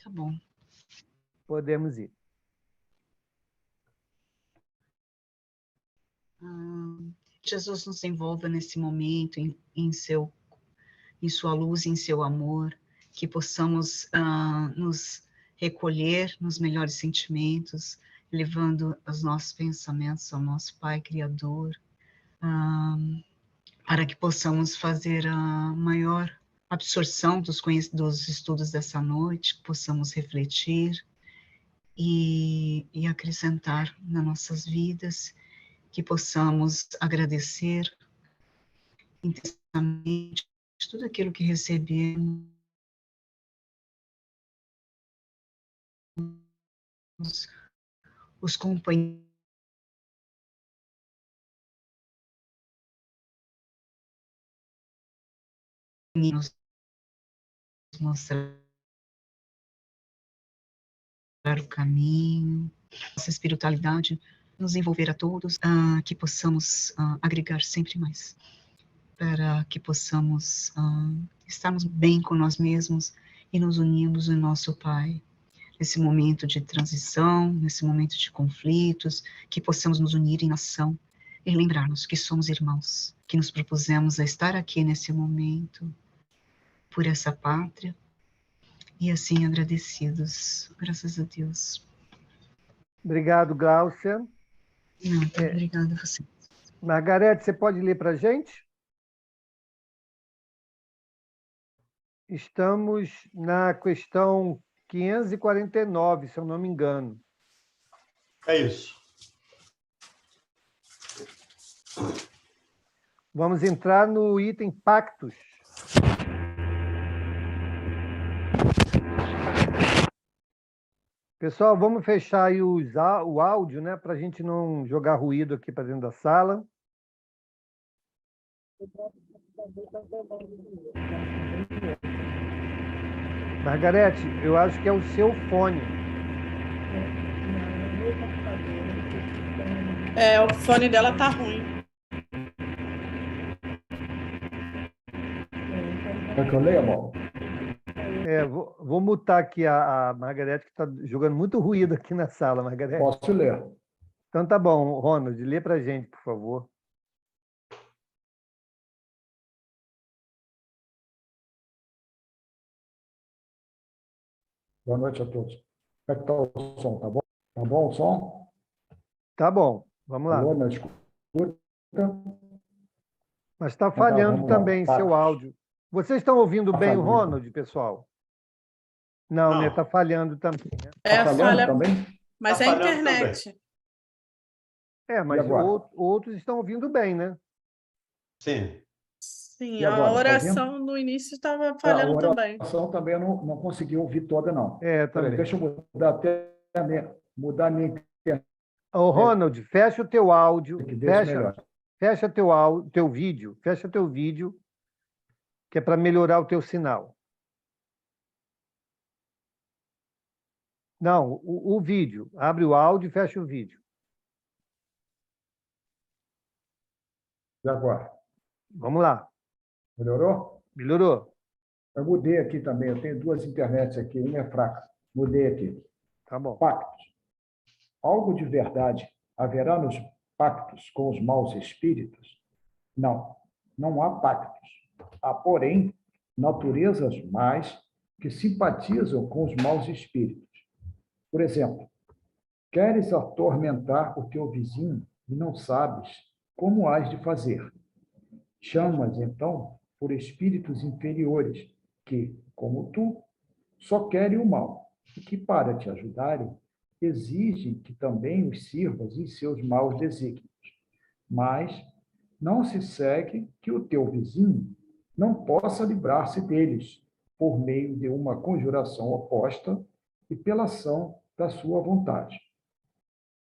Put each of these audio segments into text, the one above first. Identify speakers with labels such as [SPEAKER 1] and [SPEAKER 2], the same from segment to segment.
[SPEAKER 1] Tá bom.
[SPEAKER 2] Podemos ir.
[SPEAKER 1] Jesus nos envolva nesse momento em sua luz, em seu amor, que possamos nos recolher nos melhores sentimentos, levando os nossos pensamentos ao nosso Pai Criador, para que possamos fazer a maior absorção dos estudos dessa noite, que possamos refletir e acrescentar nas nossas vidas, que possamos agradecer intensamente tudo aquilo que recebemos, os companheiros nos mostrar o caminho, nossa espiritualidade nos envolver a todos, que possamos agregar sempre mais, para que possamos estarmos bem com nós mesmos e nos unirmos em nosso Pai. Nesse momento de transição, nesse momento de conflitos, que possamos nos unir em nação e lembrar-nos que somos irmãos, que nos propusemos a estar aqui nesse momento, por essa pátria, e assim agradecidos, graças a Deus.
[SPEAKER 2] Obrigado, Gláucia.
[SPEAKER 1] Não, tá, obrigada a você.
[SPEAKER 2] Margarete, você pode ler para a gente? Estamos na questão 549, se eu não me engano.
[SPEAKER 3] É isso.
[SPEAKER 2] Vamos entrar no item pactos. Pessoal, vamos fechar aí o áudio, né, para a gente não jogar ruído aqui para dentro da sala. Margarete, eu acho que é o seu fone.
[SPEAKER 4] O fone dela tá ruim.
[SPEAKER 3] Quer que eu leia, amor?
[SPEAKER 2] Vou mutar aqui a Margarete, que está jogando muito ruído aqui na sala, Margarete.
[SPEAKER 3] Posso ler?
[SPEAKER 2] Então tá bom, Ronald, lê para a gente, por favor.
[SPEAKER 3] Boa noite a todos. Como é que está o som? Tá bom? Tá bom o som?
[SPEAKER 2] Tá bom, vamos lá.
[SPEAKER 3] Alô, me escuta?
[SPEAKER 2] Mas está falhando
[SPEAKER 3] vamos lá.
[SPEAKER 2] também
[SPEAKER 3] Tá.
[SPEAKER 2] seu áudio. Vocês estão ouvindo
[SPEAKER 3] Tá
[SPEAKER 2] bem o
[SPEAKER 3] falhando.
[SPEAKER 2] Ronald, pessoal? Não, né? Está falhando também. Né?
[SPEAKER 3] Tá falhando
[SPEAKER 4] falha,
[SPEAKER 3] também?
[SPEAKER 4] mas
[SPEAKER 5] Tá
[SPEAKER 4] é a
[SPEAKER 5] falhando
[SPEAKER 4] internet.
[SPEAKER 2] Mas
[SPEAKER 3] E agora?
[SPEAKER 2] outros estão ouvindo bem, né?
[SPEAKER 5] Sim.
[SPEAKER 4] Sim,
[SPEAKER 3] E
[SPEAKER 4] a
[SPEAKER 3] agora, tá
[SPEAKER 4] oração no início estava falhando também.
[SPEAKER 3] A oração também eu não consegui ouvir toda, não.
[SPEAKER 2] Também.
[SPEAKER 3] Peraí, deixa eu mudar a minha internet.
[SPEAKER 2] Ô, Ronald, fecha o teu áudio.
[SPEAKER 3] Que deixa melhor.
[SPEAKER 2] Fecha teu vídeo. Fecha teu vídeo, que é para melhorar o teu sinal. Não, o vídeo. Abre o áudio e fecha o vídeo.
[SPEAKER 3] E agora?
[SPEAKER 2] Vamos lá.
[SPEAKER 3] Melhorou?
[SPEAKER 2] Melhorou?
[SPEAKER 3] Eu mudei aqui também. Eu tenho duas internets aqui. Uma é fraca. Mudei aqui.
[SPEAKER 2] Tá bom.
[SPEAKER 3] Pactos. Algo de verdade haverá nos pactos com os maus espíritos? Não. Não há pactos. Há, porém, naturezas más que simpatizam com os maus espíritos. Por exemplo, queres atormentar o teu vizinho e não sabes como hás de fazer. Chamas, então, por espíritos inferiores que, como tu, só querem o mal e que, para te ajudarem, exigem que também os sirvas em seus maus desígnios. Mas não se segue que o teu vizinho não possa livrar-se deles por meio de uma conjuração oposta e pela ação da sua vontade.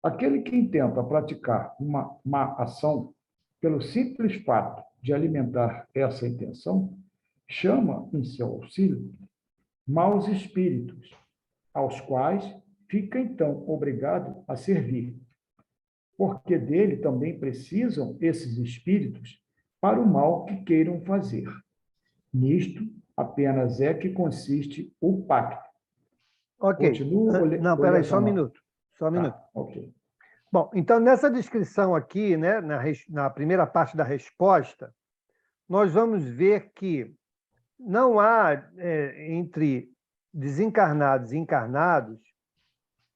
[SPEAKER 3] Aquele que intenta praticar uma má ação pelo simples fato de alimentar essa intenção, chama em seu auxílio maus espíritos, aos quais fica então obrigado a servir, porque dele também precisam esses espíritos para o mal que queiram fazer. Nisto apenas é que consiste o pacto.
[SPEAKER 2] Ok.
[SPEAKER 3] Continuo ou
[SPEAKER 2] Não,
[SPEAKER 3] ou
[SPEAKER 2] peraí,
[SPEAKER 3] essa
[SPEAKER 2] só um
[SPEAKER 3] não?
[SPEAKER 2] minuto. Só um minuto.
[SPEAKER 3] Tá, ok.
[SPEAKER 2] Bom, então, nessa descrição aqui, né, na primeira parte da resposta, nós vamos ver que não há, entre desencarnados e encarnados,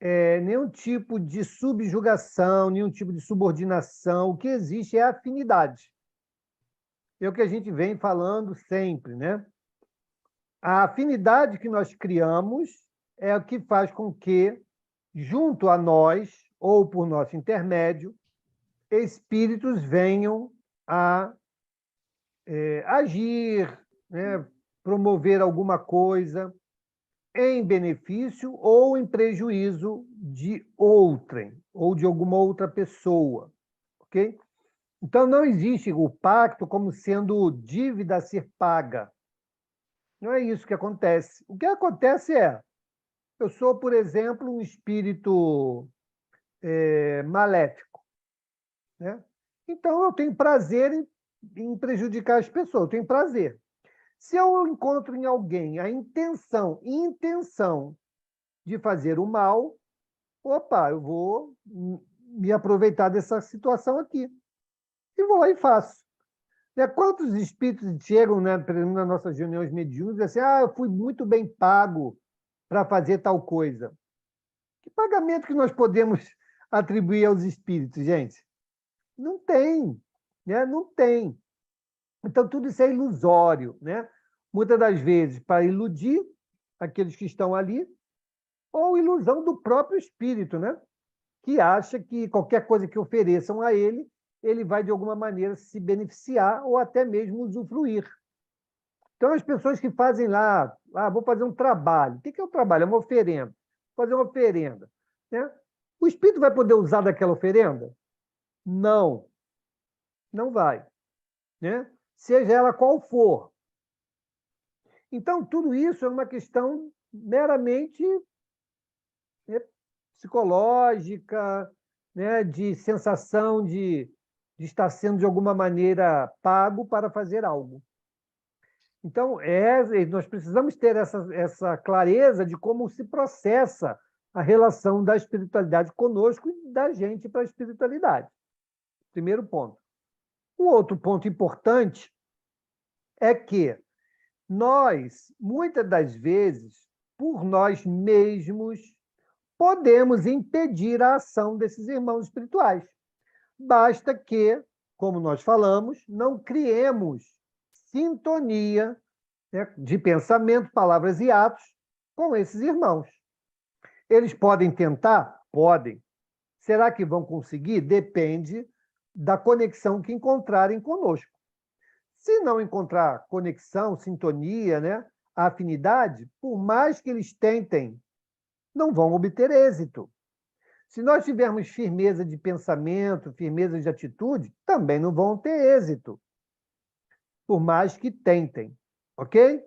[SPEAKER 2] nenhum tipo de subjugação, nenhum tipo de subordinação. O que existe é afinidade. É o que a gente vem falando sempre, né? A afinidade que nós criamos é o que faz com que, junto a nós, ou por nosso intermédio, espíritos venham a agir, né? Promover alguma coisa em benefício ou em prejuízo de outrem, ou de alguma outra pessoa. Ok? Então, não existe o pacto como sendo dívida a ser paga. Não é isso que acontece. O que acontece é, eu sou, por exemplo, um espírito maléfico, né? Então, eu tenho prazer em prejudicar as pessoas, eu tenho prazer. Se eu encontro em alguém a intenção de fazer o mal, opa, eu vou me aproveitar dessa situação aqui. E vou lá e faço. Quantos espíritos chegam, né, nas nossas reuniões mediúnicas e dizem assim, eu fui muito bem pago para fazer tal coisa. Que pagamento que nós podemos atribuir aos espíritos, gente? Não tem, né? Não tem. Então, tudo isso é ilusório, né? Muitas das vezes para iludir aqueles que estão ali, ou ilusão do próprio espírito, né? Que acha que qualquer coisa que ofereçam a ele, ele vai, de alguma maneira, se beneficiar ou até mesmo usufruir. Então, as pessoas que fazem lá, vou fazer um trabalho. O que é o trabalho? É uma oferenda. Vou fazer uma oferenda, né? O espírito vai poder usar daquela oferenda? Não, não vai, né? Seja ela qual for. Então, tudo isso é uma questão meramente, né, psicológica, né, de sensação de estar sendo, de alguma maneira, pago para fazer algo. Então, nós precisamos ter essa clareza de como se processa a relação da espiritualidade conosco e da gente para a espiritualidade. Primeiro ponto. O outro ponto importante é que nós, muitas das vezes, por nós mesmos, podemos impedir a ação desses irmãos espirituais. Basta que, como nós falamos, não criemos sintonia, né, de pensamento, palavras e atos com esses irmãos. Eles podem tentar? Podem. Será que vão conseguir? Depende da conexão que encontrarem conosco. Se não encontrar conexão, sintonia, né, afinidade, por mais que eles tentem, não vão obter êxito. Se nós tivermos firmeza de pensamento, firmeza de atitude, também não vão ter êxito, por mais que tentem, ok?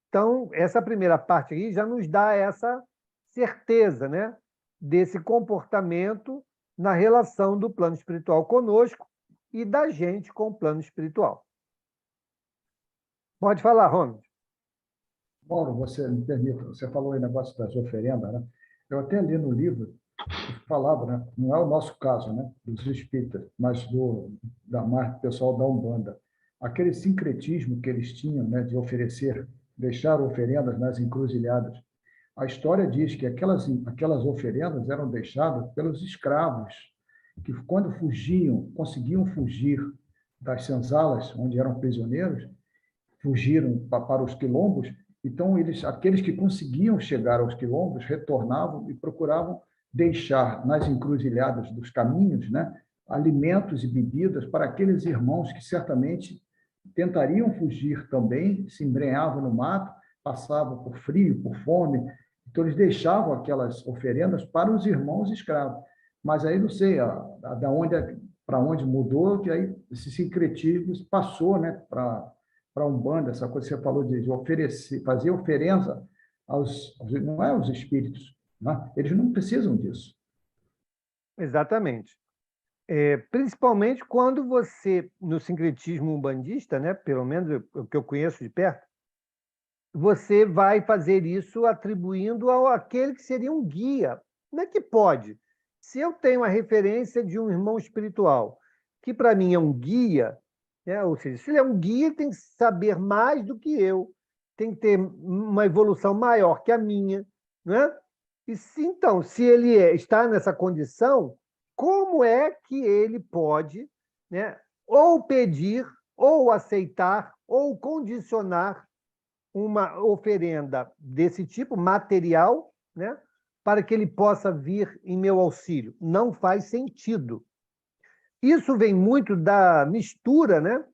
[SPEAKER 2] Então, essa primeira parte aí já nos dá essa certeza, né, desse comportamento na relação do plano espiritual conosco e da gente com o plano espiritual. Pode falar, Ronald.
[SPEAKER 3] Mauro, você me permite, você falou aí o negócio das oferendas, né? Eu até li no livro que falava, né? Não é o nosso caso, né? Dos espíritas, mas da mais pessoal da Umbanda. Aquele sincretismo que eles tinham, né? De oferecer, deixar oferendas nas encruzilhadas. A história diz que aquelas oferendas eram deixadas pelos escravos, que quando fugiam, conseguiam fugir das senzalas, onde eram prisioneiros, fugiram para os quilombos. Então, aqueles que conseguiam chegar aos quilombos retornavam e procuravam deixar nas encruzilhadas dos caminhos, né, alimentos e bebidas para aqueles irmãos que certamente tentariam fugir também, se embrenhavam no mato, passavam por frio, por fome. Então, eles deixavam aquelas oferendas para os irmãos escravos. Mas aí, não sei, para onde mudou, que aí esse sincretismo passou, né, para a Umbanda, essa coisa que você falou de oferecer, fazer oferenda não é aos espíritos, né? Eles não precisam disso.
[SPEAKER 2] Exatamente. Principalmente quando você, no sincretismo umbandista, né, pelo menos o que eu conheço de perto, você vai fazer isso atribuindo ao aquele que seria um guia. Como é que pode? Se eu tenho a referência de um irmão espiritual, que para mim é um guia, né? Ou seja, se ele é um guia, ele tem que saber mais do que eu, tem que ter uma evolução maior que a minha, né? E então, se ele está nessa condição, como é que ele pode, né, ou pedir, ou aceitar, ou condicionar uma oferenda desse tipo, material, né, para que ele possa vir em meu auxílio? Não faz sentido. Isso vem muito da mistura, né,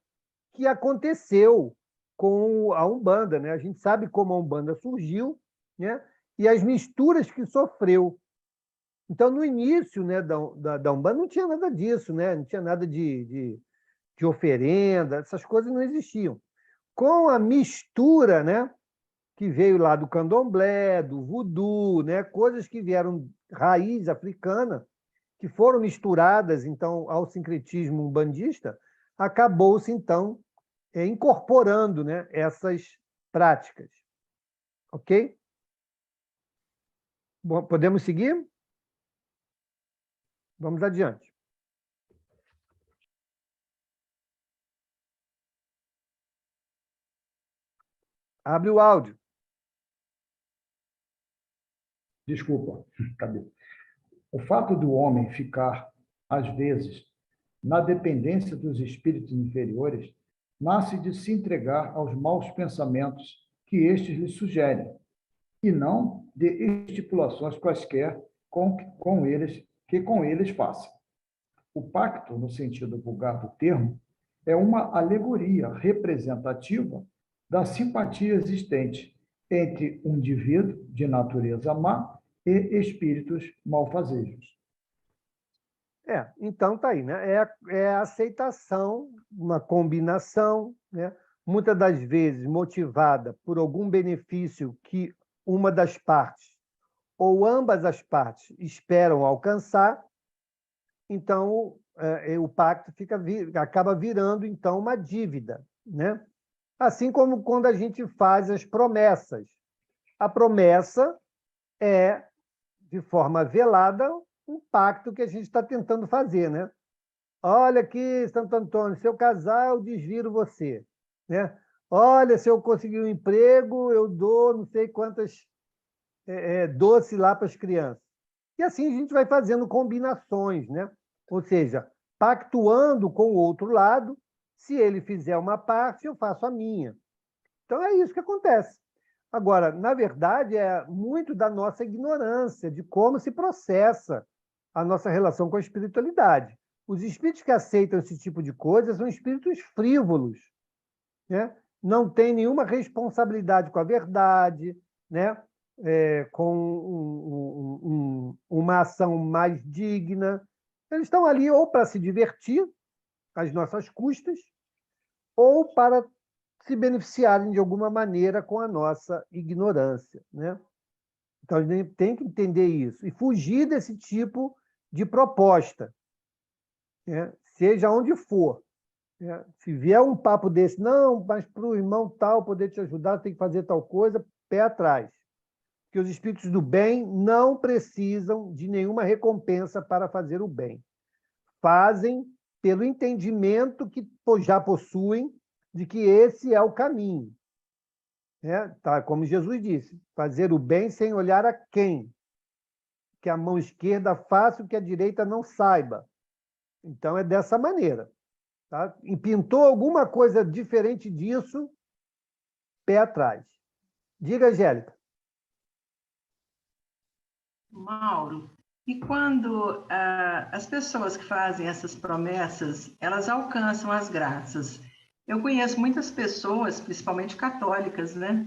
[SPEAKER 2] que aconteceu com a Umbanda, né? A gente sabe como a Umbanda surgiu, né, e as misturas que sofreu. Então, no início, né, da Umbanda não tinha nada disso, né? Não tinha nada de oferenda, essas coisas não existiam. Com a mistura, né, que veio lá do candomblé, do voodoo, né, coisas que vieram raiz africana, que foram misturadas então ao sincretismo umbandista, acabou-se então incorporando, né, essas práticas. Ok? Bom, podemos seguir? Vamos adiante. Abre o áudio.
[SPEAKER 3] Desculpa, cadê? O fato do homem ficar, às vezes, na dependência dos espíritos inferiores, nasce de se entregar aos maus pensamentos que estes lhe sugerem, e não de estipulações quaisquer com eles façam. O pacto, no sentido vulgar do termo, é uma alegoria representativa da simpatia existente entre um indivíduo de natureza má e espíritos malfazejos.
[SPEAKER 2] Então tá aí, né? É a aceitação, uma combinação, né? Muitas das vezes motivada por algum benefício que uma das partes ou ambas as partes esperam alcançar, então o pacto acaba virando então uma dívida, né? Assim como quando a gente faz as promessas. A promessa é, de forma velada, um pacto que a gente está tentando fazer, né? Olha aqui, Santo Antônio, se eu casar, eu desviro você, né? Olha, se eu conseguir um emprego, eu dou não sei quantas doce lá para as crianças. E assim a gente vai fazendo combinações, né? Ou seja, pactuando com o outro lado, se ele fizer uma parte, eu faço a minha. Então é isso que acontece. Agora, na verdade, é muito da nossa ignorância de como se processa a nossa relação com a espiritualidade. Os espíritos que aceitam esse tipo de coisa são espíritos frívolos, né? Não têm nenhuma responsabilidade com a verdade, né? Com uma ação mais digna. Eles estão ali ou para se divertir, às nossas custas, ou para se beneficiarem de alguma maneira com a nossa ignorância, né? Então, a gente tem que entender isso e fugir desse tipo de proposta, né? Seja onde for, né? Se vier um papo desse, não, mas para o irmão tal poder te ajudar, tem que fazer tal coisa, pé atrás. Porque os espíritos do bem não precisam de nenhuma recompensa para fazer o bem. Fazem pelo entendimento que já possuem de que esse é o caminho. Tá, como Jesus disse, fazer o bem sem olhar a quem, que a mão esquerda faça o que a direita não saiba. Então, é dessa maneira. Tá? E pintou alguma coisa diferente disso, pé atrás. Diga, Angélica.
[SPEAKER 6] Mauro, e quando as pessoas que fazem essas promessas, elas alcançam as graças? Eu conheço muitas pessoas, principalmente católicas, né?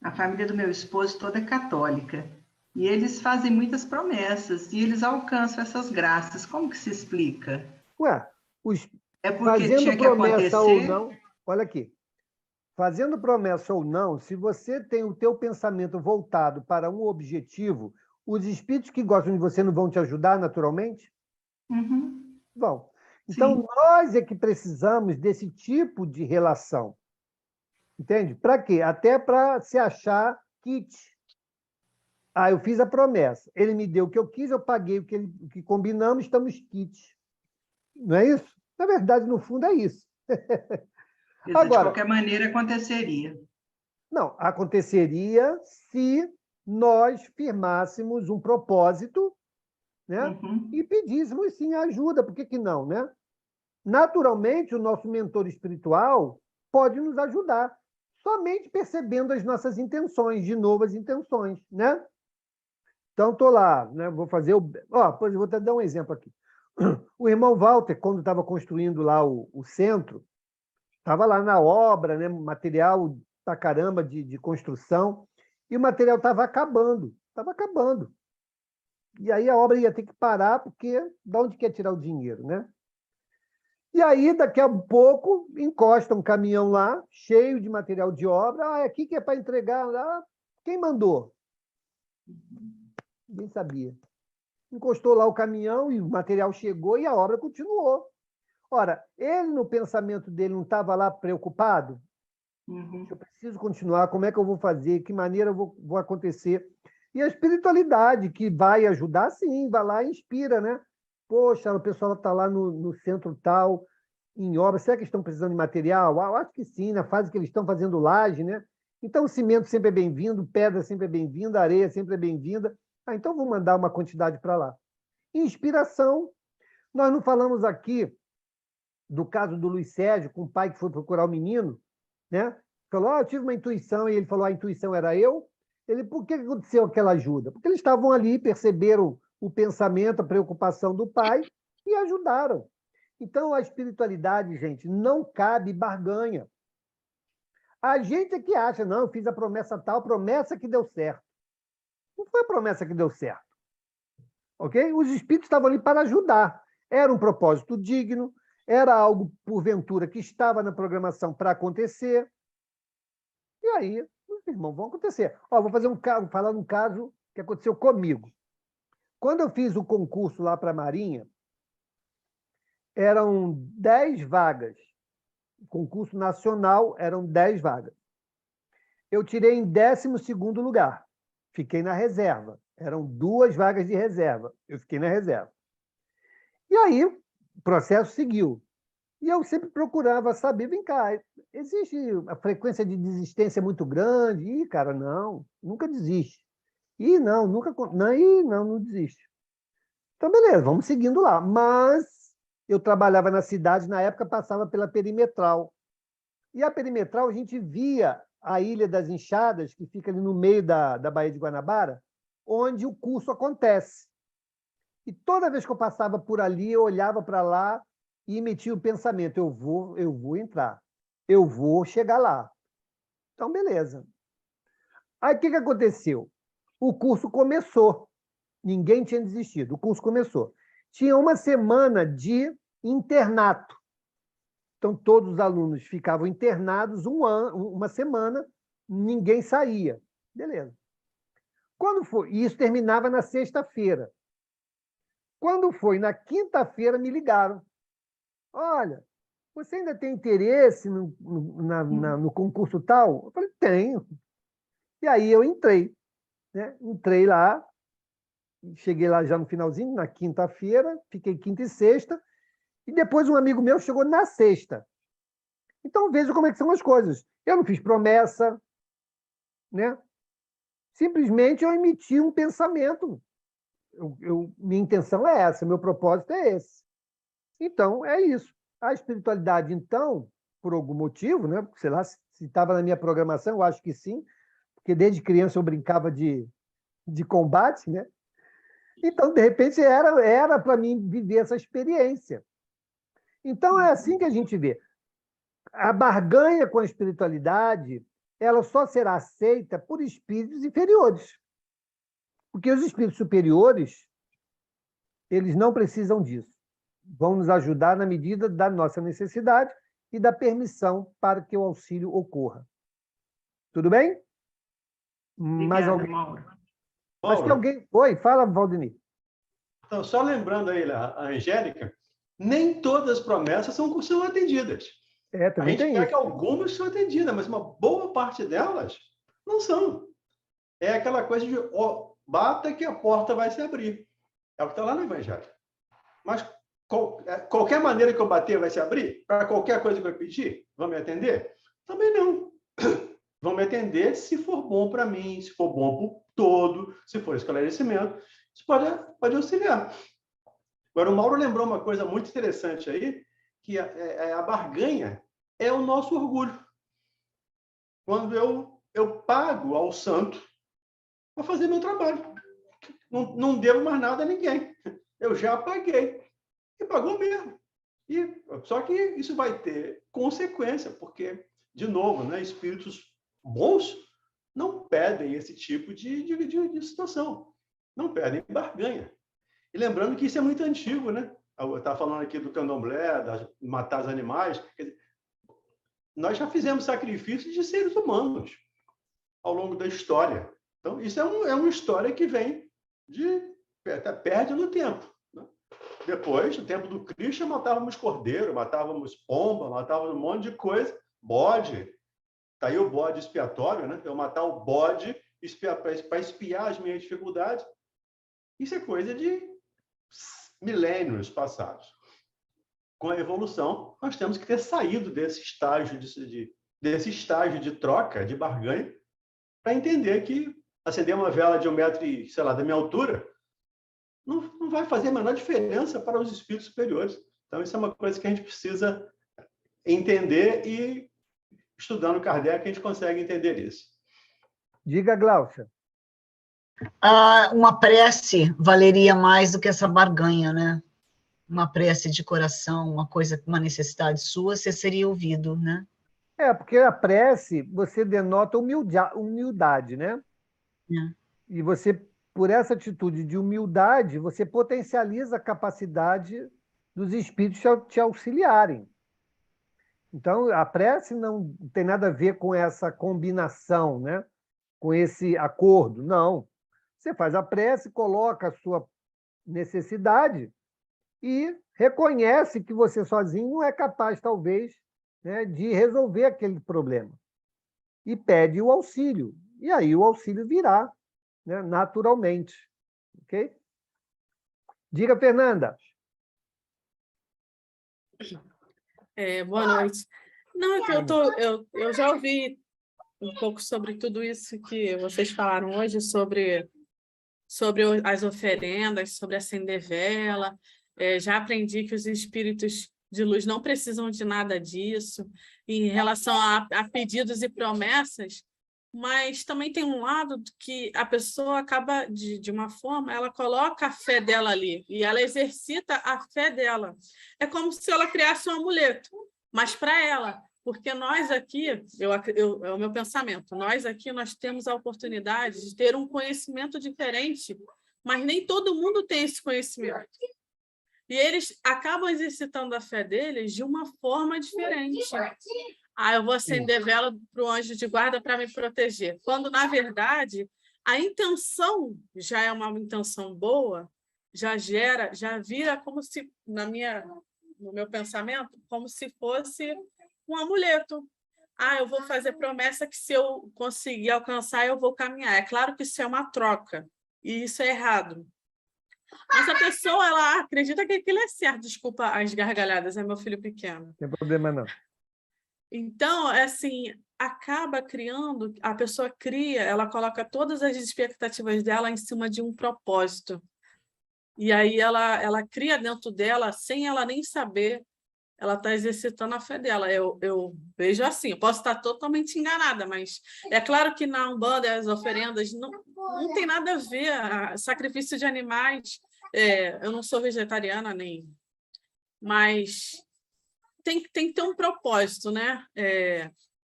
[SPEAKER 6] A família do meu esposo toda é católica. E eles fazem muitas promessas e eles alcançam essas graças. Como que se explica?
[SPEAKER 2] É
[SPEAKER 6] porque
[SPEAKER 2] fazendo
[SPEAKER 6] tinha que
[SPEAKER 2] promessa
[SPEAKER 6] acontecer?
[SPEAKER 2] ou não, olha aqui. Fazendo promessa ou não, se você tem o teu pensamento voltado para um objetivo, os espíritos que gostam de você não vão te ajudar naturalmente?
[SPEAKER 6] Uhum.
[SPEAKER 2] Vão. Então,
[SPEAKER 6] Sim.
[SPEAKER 2] nós é que precisamos desse tipo de relação. Entende? Para quê? Até para se achar kit. Ah, eu fiz a promessa. Ele me deu o que eu quis, eu paguei o que combinamos, estamos kit. Não é isso? Na verdade, no fundo, é isso.
[SPEAKER 6] Quer dizer,
[SPEAKER 2] Agora,
[SPEAKER 6] de qualquer maneira, aconteceria.
[SPEAKER 2] não, aconteceria se nós firmássemos um propósito, né?
[SPEAKER 6] Uhum.
[SPEAKER 2] E pedíssemos, sim, ajuda. Por que não, né? Naturalmente, o nosso mentor espiritual pode nos ajudar, somente percebendo as nossas intenções, de novo, as intenções, né? Então, estou lá, né? Vou fazer o... Ó, vou até dar um exemplo aqui. O irmão Walter, quando estava construindo lá o centro, estava lá na obra, né? Material pra caramba de construção, e o material estava acabando. Estava acabando. E aí a obra ia ter que parar, porque de onde quer tirar o dinheiro, né? E aí, daqui a pouco, encosta um caminhão lá, cheio de material de obra. Ah, é aqui que é para entregar lá. Quem mandou? Ninguém sabia. Encostou lá o caminhão e o material chegou e a obra continuou. Ora, ele, no pensamento dele, não estava lá preocupado?
[SPEAKER 6] Uhum.
[SPEAKER 2] Eu preciso continuar, como é que eu vou fazer? Que maneira eu vou acontecer? E a espiritualidade, que vai ajudar, sim, vai lá e inspira, né? Poxa, o pessoal está lá no centro tal, em obra, será que estão precisando de material? Ah, eu acho que sim, na fase que eles estão fazendo laje, né? Então, o cimento sempre é bem-vindo, pedra sempre é bem-vinda, areia sempre é bem-vinda. Ah, então vou mandar uma quantidade para lá. Inspiração. Nós não falamos aqui do caso do Luiz Sérgio, com o pai que foi procurar o menino, né? Falou, eu tive uma intuição, e ele falou, a intuição era eu. Ele, por que aconteceu aquela ajuda? Porque eles estavam ali, perceberam o pensamento, a preocupação do pai e ajudaram. Então, a espiritualidade, gente, não cabe barganha. A gente é que acha, não, eu fiz a promessa tal, promessa que deu certo. Não foi a promessa que deu certo. Ok? Os espíritos estavam ali para ajudar. Era um propósito digno, era algo, porventura, que estava na programação para acontecer. E aí, os irmãos vão acontecer. Ó, vou falar um caso que aconteceu comigo. Quando eu fiz o concurso lá para a Marinha, eram 10 vagas. O concurso nacional eram 10 vagas. Eu tirei em 12º lugar. Fiquei na reserva. Eram 2 vagas de reserva. Eu fiquei na reserva. E aí, o processo seguiu. E eu sempre procurava saber, vem cá, existe a frequência de desistência muito grande? Ih, cara, não, nunca desiste. Ih, não, nunca... Não desiste. Então, beleza, vamos seguindo lá. Mas eu trabalhava na cidade, na época passava pela Perimetral. E a Perimetral, a gente via a Ilha das Enxadas, que fica ali no meio da Baía de Guanabara, onde o curso acontece. E toda vez que eu passava por ali, eu olhava para lá e emitia o pensamento, eu vou entrar, eu vou chegar lá. Então, beleza. Aí, o que aconteceu? O curso começou. Ninguém tinha desistido. O curso começou. Tinha uma semana de internato. Então, todos os alunos ficavam internados uma semana, ninguém saía. Beleza. Quando foi? E isso terminava na sexta-feira. Quando foi na quinta-feira, me ligaram. Olha, você ainda tem interesse no concurso tal? Eu falei, tenho. E aí eu entrei. Né? Entrei lá, cheguei lá já no finalzinho, na quinta-feira, fiquei quinta e sexta, e depois um amigo meu chegou na sexta. Então, veja como é que são as coisas. Eu não fiz promessa, né? Simplesmente eu emiti um pensamento. Minha intenção é essa, meu propósito é esse. Então, é isso. A espiritualidade, então, por algum motivo, né? Sei lá, se estava na minha programação, eu acho que sim, porque desde criança eu brincava de combate, né? Então, de repente, era para mim viver essa experiência. Então, é assim que a gente vê. A barganha com a espiritualidade, ela só será aceita por espíritos inferiores. Porque os espíritos superiores, eles não precisam disso. Vão nos ajudar na medida da nossa necessidade e da permissão para que o auxílio ocorra. Tudo bem?
[SPEAKER 6] Obrigada,
[SPEAKER 2] Mais alguém?
[SPEAKER 6] Mauro.
[SPEAKER 2] Acho que alguém... Oi, fala, Valdemir.
[SPEAKER 5] Então, só lembrando aí a Angélica, nem todas as promessas são atendidas. A
[SPEAKER 2] também
[SPEAKER 5] gente
[SPEAKER 2] tem
[SPEAKER 5] quer
[SPEAKER 2] isso.
[SPEAKER 5] que algumas são atendidas, mas uma boa parte delas não são. É aquela coisa de bata que a porta vai se abrir. É o que está lá no Evangelho. Mas qualquer maneira que eu bater vai se abrir? Para qualquer coisa que eu pedir? Vão me atender? Também não. Vão me atender se for bom para mim, se for bom para o todo, se for esclarecimento. Isso pode auxiliar. Agora, o Mauro lembrou uma coisa muito interessante aí, que a barganha é o nosso orgulho. Quando eu pago ao santo para fazer meu trabalho. Não devo mais nada a ninguém. Eu já paguei. E pagou mesmo. Só que isso vai ter consequência, porque, de novo, né, espíritos bons não pedem esse tipo de situação. Não pedem barganha. E lembrando que isso é muito antigo, né? Eu estava falando aqui do candomblé, de matar os animais. Quer dizer, nós já fizemos sacrifícios de seres humanos ao longo da história. Então, isso é uma história que vem até perde no tempo. Né? Depois, no tempo do Cristo, matávamos cordeiro, matávamos pomba, matávamos um monte de coisa. Bode. Está aí o bode expiatório, né? Eu matar o bode para espiar as minhas dificuldades. Isso é coisa de milênios passados. Com a evolução, nós temos que ter saído desse estágio de troca, de barganha, para entender que acender uma vela de 1 metro, sei lá, da minha altura, não vai fazer a menor diferença para os espíritos superiores. Então, isso é uma coisa que a gente precisa entender e, estudando Kardec, a gente consegue entender isso.
[SPEAKER 2] Diga, Gláucia.
[SPEAKER 1] Uma prece valeria mais do que essa barganha, né? Uma prece de coração, uma necessidade sua, você seria ouvido, né?
[SPEAKER 2] Porque a prece, você denota humildade, né? E você, por essa atitude de humildade, você potencializa a capacidade dos espíritos te auxiliarem. Então, a prece não tem nada a ver com essa combinação, né? Com esse acordo, não. Você faz a prece, coloca a sua necessidade e reconhece que você sozinho não é capaz, talvez, né, de resolver aquele problema. E pede o auxílio. E aí o auxílio virá, né, naturalmente. Ok? Diga, Fernanda.
[SPEAKER 4] Boa noite. Não, é que eu já ouvi um pouco sobre tudo isso que vocês falaram hoje, sobre as oferendas, sobre acender vela. Já aprendi que os espíritos de luz não precisam de nada disso, em relação a pedidos e promessas, mas também tem um lado que a pessoa acaba, de uma forma, ela coloca a fé dela ali, e ela exercita a fé dela. É como se ela criasse um amuleto, mas para ela, porque nós aqui, é o meu pensamento, nós temos a oportunidade de ter um conhecimento diferente, mas nem todo mundo tem esse conhecimento. E eles acabam exercitando a fé deles de uma forma diferente. Eu vou acender vela para o anjo de guarda para me proteger. Quando, na verdade, a intenção já é uma intenção boa, já vira como se, no meu pensamento, como se fosse um amuleto. Eu vou fazer promessa que se eu conseguir alcançar, eu vou caminhar. É claro que isso é uma troca, e isso é errado. Mas a pessoa, ela acredita que aquilo é certo. Desculpa as gargalhadas, é meu filho pequeno.
[SPEAKER 2] Não tem problema, não.
[SPEAKER 4] Então, assim, acaba criando, a pessoa cria, ela coloca todas as expectativas dela em cima de um propósito. E aí ela cria dentro dela, sem ela nem saber, ela está exercitando a fé dela. Eu vejo assim, eu posso estar totalmente enganada, mas é claro que na Umbanda as oferendas não tem nada a ver, sacrifício de animais, eu não sou vegetariana nem, mas tem que ter um propósito, né?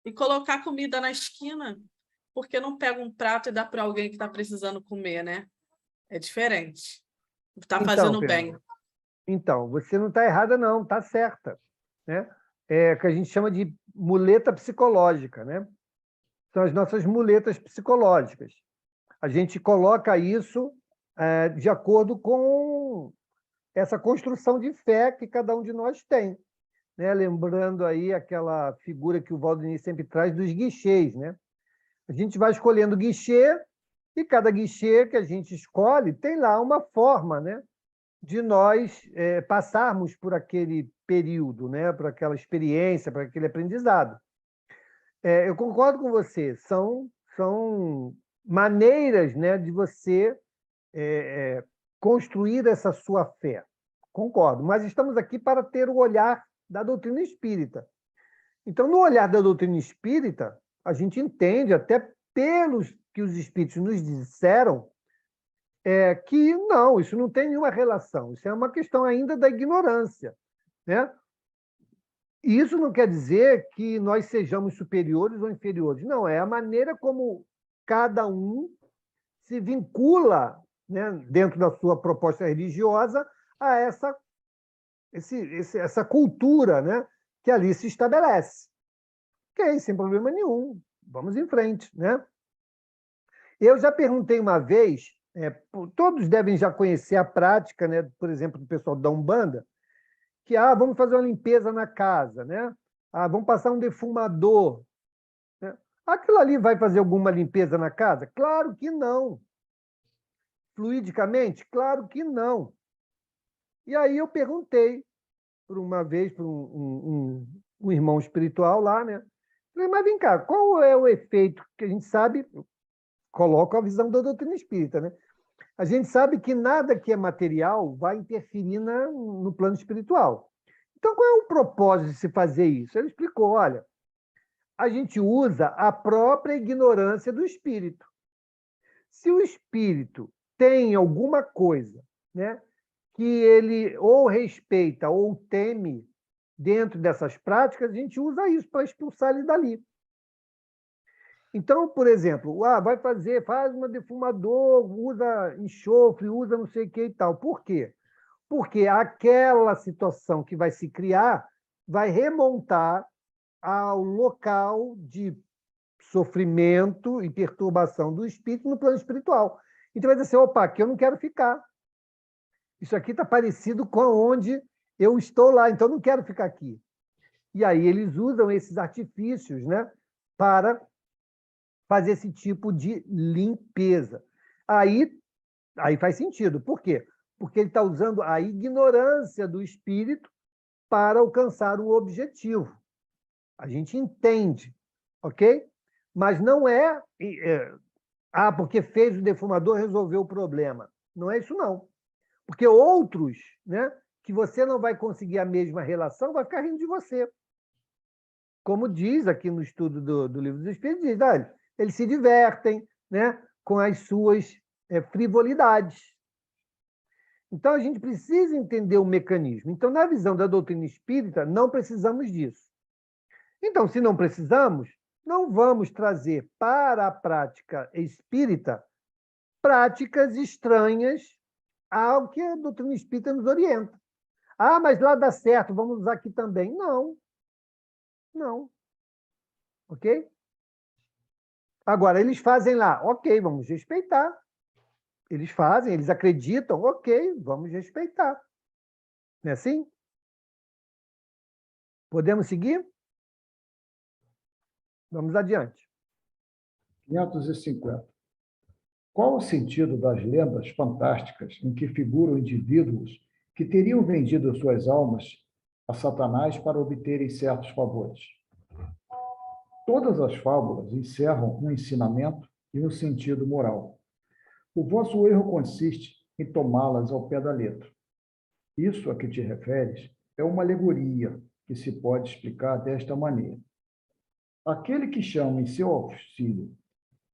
[SPEAKER 4] E colocar comida na esquina, porque não pega um prato e dá para alguém que está precisando comer, né? É diferente. Está fazendo bem.
[SPEAKER 2] Então, você não está errada, não, está certa. Né? É o que a gente chama de muleta psicológica. Né? São as nossas muletas psicológicas. A gente coloca isso de acordo com essa construção de fé que cada um de nós tem. né? Lembrando aí aquela figura que o Valdemir sempre traz dos guichês, né? A gente vai escolhendo guichê, e cada guichê que a gente escolhe tem lá uma forma, né, de nós passarmos por aquele período, né, por aquela experiência, por aquele aprendizado. Eu concordo com você, são maneiras, né, de você construir essa sua fé. Concordo, mas estamos aqui para ter o olhar da doutrina espírita. Então, no olhar da doutrina espírita, a gente entende, até pelos que os espíritos nos disseram, que não, isso não tem nenhuma relação, isso é uma questão ainda da ignorância, né? E isso não quer dizer que nós sejamos superiores ou inferiores, não, é a maneira como cada um se vincula, né, dentro da sua proposta religiosa a essa cultura, né, que ali se estabelece. Ok, sem problema nenhum, vamos em frente, né? Eu já perguntei uma vez, todos devem já conhecer a prática, né, por exemplo, do pessoal da Umbanda, que vamos fazer uma limpeza na casa, né? Vamos passar um defumador, né? Aquilo ali vai fazer alguma limpeza na casa? Claro que não. Fluidicamente? Claro que não. E aí eu perguntei, por uma vez, para um irmão espiritual lá, né? Falei, mas vem cá, qual é o efeito que a gente sabe? Coloco a visão da doutrina espírita, né? A gente sabe que nada que é material vai interferir no plano espiritual. Então, qual é o propósito de se fazer isso? Ele explicou, olha, a gente usa a própria ignorância do espírito. Se o espírito tem alguma coisa, né, que ele ou respeita ou teme dentro dessas práticas, a gente usa isso para expulsar ele dali. Então, por exemplo, faz uma defumador, usa enxofre, usa não sei o que e tal. Por quê? Porque aquela situação que vai se criar vai remontar ao local de sofrimento e perturbação do espírito no plano espiritual. Então vai dizer assim, opa, aqui eu não quero ficar. Isso aqui está parecido com onde eu estou lá, então eu não quero ficar aqui. E aí eles usam esses artifícios, né, para fazer esse tipo de limpeza. Aí faz sentido. Por quê? Porque ele está usando a ignorância do espírito para alcançar um objetivo. A gente entende, ok? Mas não porque fez o defumador, resolveu o problema. Não é isso, não. Porque outros, né, que você não vai conseguir a mesma relação, vai ficar rindo de você. Como diz aqui no estudo do Livro dos Espíritos, diz, eles se divertem, né, com as suas frivolidades. Então, a gente precisa entender o mecanismo. Então, na visão da doutrina espírita, não precisamos disso. Então, se não precisamos, não vamos trazer para a prática espírita práticas estranhas ao que a doutrina espírita nos orienta. Mas lá dá certo, vamos usar aqui também. Não. Não. Ok? Agora, eles fazem lá, ok, vamos respeitar. Eles fazem, eles acreditam, ok, vamos respeitar. Não é assim? Podemos seguir? Vamos adiante.
[SPEAKER 3] 550. Qual o sentido das lendas fantásticas em que figuram indivíduos que teriam vendido suas almas a Satanás para obterem certos favores? Todas as fábulas encerram um ensinamento e um sentido moral. O vosso erro consiste em tomá-las ao pé da letra. Isso a que te referes é uma alegoria que se pode explicar desta maneira. Aquele que chama em seu auxílio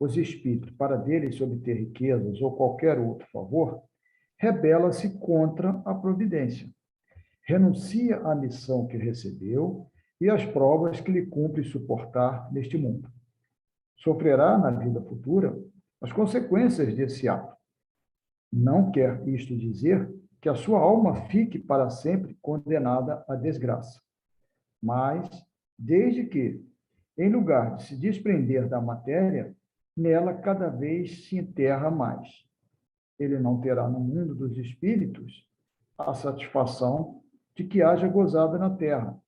[SPEAKER 3] os espíritos para deles obter riquezas ou qualquer outro favor, rebela-se contra a providência. Renuncia à missão que recebeu e às provas que lhe cumpre suportar neste mundo. Sofrerá na vida futura as consequências desse ato. Não quer isto dizer que a sua alma fique para sempre condenada à desgraça. Mas, desde que, em lugar de se desprender da matéria, nela cada vez se enterra mais. Ele não terá no mundo dos espíritos a satisfação de que haja gozado na terra,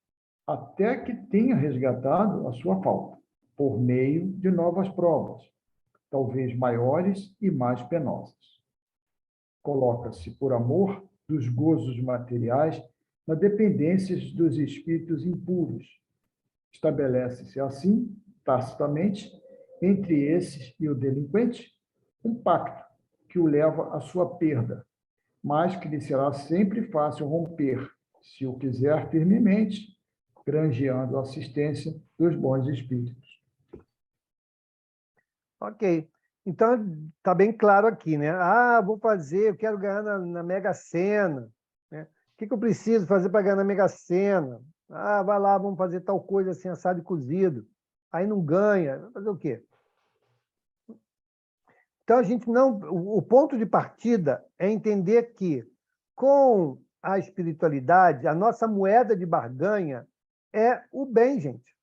[SPEAKER 3] até que tenha resgatado a sua falta, por meio de novas provas, talvez maiores e mais penosas. Coloca-se, por amor dos gozos materiais, na dependência dos espíritos impuros. Estabelece-se, assim, tacitamente, entre esses e o delinquente, um pacto que o leva à sua perda, mas que lhe será sempre fácil romper, se o quiser firmemente, granjeando a assistência dos bons espíritos.
[SPEAKER 2] Ok. Então, está bem claro aqui, né? Ah, vou fazer, eu quero ganhar na Mega Sena. Né? O que eu preciso fazer para ganhar na Mega Sena? Ah, vai lá, vamos fazer tal coisa assim, assado e cozido. Aí não ganha. Vai fazer o quê? Então, a gente não. O ponto de partida é entender que, com a espiritualidade, a nossa moeda de barganha é o bem, gente.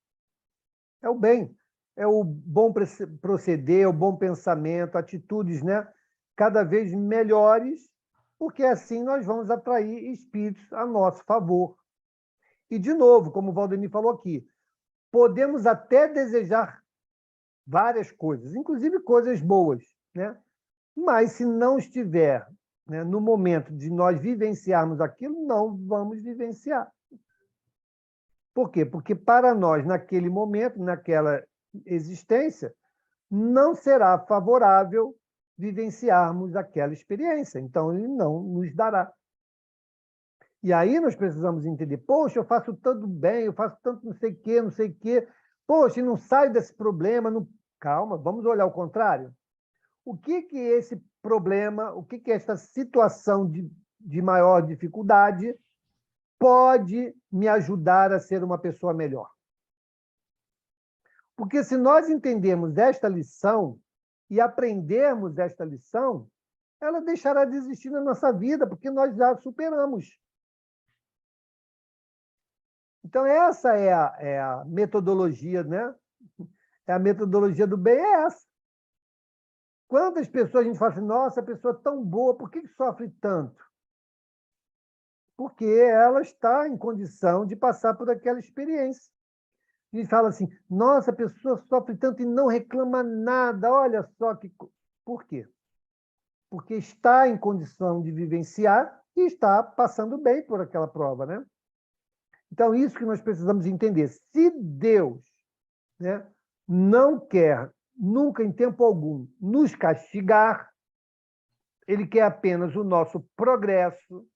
[SPEAKER 2] É o bem. É o bom proceder, o bom pensamento, atitudes, né, cada vez melhores, porque assim nós vamos atrair espíritos a nosso favor. E, de novo, como o Valdemir falou aqui, podemos até desejar várias coisas, inclusive coisas boas, né? Mas se não estiver, né, no momento de nós vivenciarmos aquilo, não vamos vivenciar. Por quê? Porque para nós, naquele momento, naquela existência, não será favorável vivenciarmos aquela experiência. Então, ele não nos dará. E aí nós precisamos entender, poxa, eu faço tanto bem, eu faço tanto não sei o quê, não sei o quê. Poxa, não saio desse problema. Não... Calma, vamos olhar o contrário. O que é esse problema, o que é essa situação de maior dificuldade pode me ajudar a ser uma pessoa melhor? Porque se nós entendermos esta lição e aprendermos esta lição, ela deixará de existir na nossa vida, porque nós já superamos. Então, essa é a metodologia, né? A metodologia do bem é essa. Quantas pessoas a gente fala assim, nossa, a pessoa é tão boa, por que sofre tanto? Porque ela está em condição de passar por aquela experiência. A gente fala assim, nossa, a pessoa sofre tanto e não reclama nada, olha só que... Por quê? Porque está em condição de vivenciar e está passando bem por aquela prova, né? Então, isso que nós precisamos entender. Se Deus, né, não quer, nunca, em tempo algum, nos castigar, Ele quer apenas o nosso progresso,